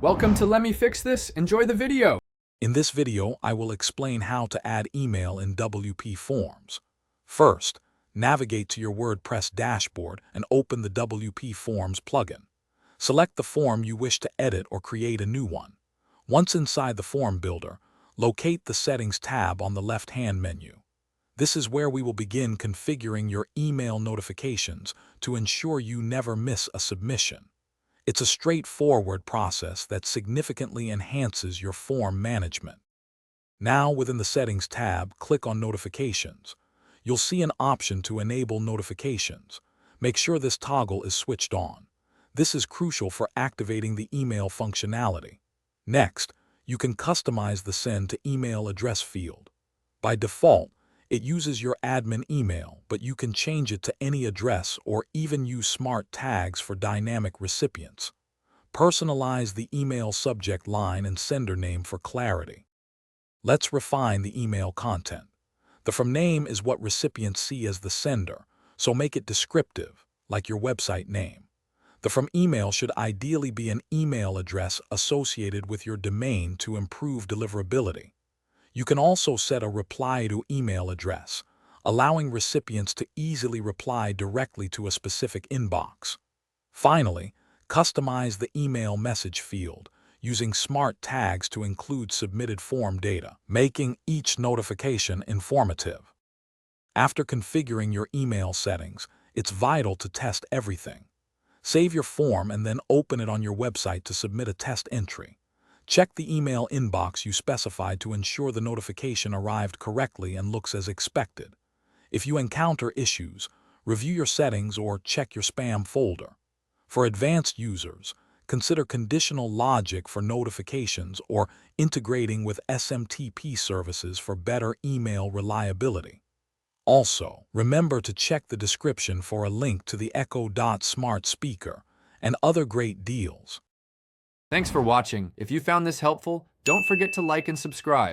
Welcome to Let Me Fix This. Enjoy the video. In this video, I will explain how to add email in WPForms. First, navigate to your WordPress dashboard and open the WPForms plugin. Select the form you wish to edit or create a new one. Once inside the form builder, locate the Settings tab on the left-hand menu. This is where we will begin configuring your email notifications to ensure you never miss a submission. It's a straightforward process that significantly enhances your form management. Now, within the Settings tab, click on Notifications. You'll see an option to enable notifications. Make sure this toggle is switched on. This is crucial for activating the email functionality. Next, you can customize the Send to Email address field. By default, it uses your admin email, but you can change it to any address or even use smart tags for dynamic recipients. Personalize the email subject line and sender name for clarity. Let's refine the email content. The from name is what recipients see as the sender, so make it descriptive, like your website name. The from email should ideally be an email address associated with your domain to improve deliverability. You can also set a reply to email address, allowing recipients to easily reply directly to a specific inbox. Finally, customize the email message field using smart tags to include submitted form data, making each notification informative. After configuring your email settings, it's vital to test everything. Save your form and then open it on your website to submit a test entry. Check the email inbox you specified to ensure the notification arrived correctly and looks as expected. If you encounter issues, review your settings or check your spam folder. For advanced users, consider conditional logic for notifications or integrating with SMTP services for better email reliability. Also, remember to check the description for a link to the Echo Dot smart speaker and other great deals. Thanks for watching. If you found this helpful, don't forget to like and subscribe.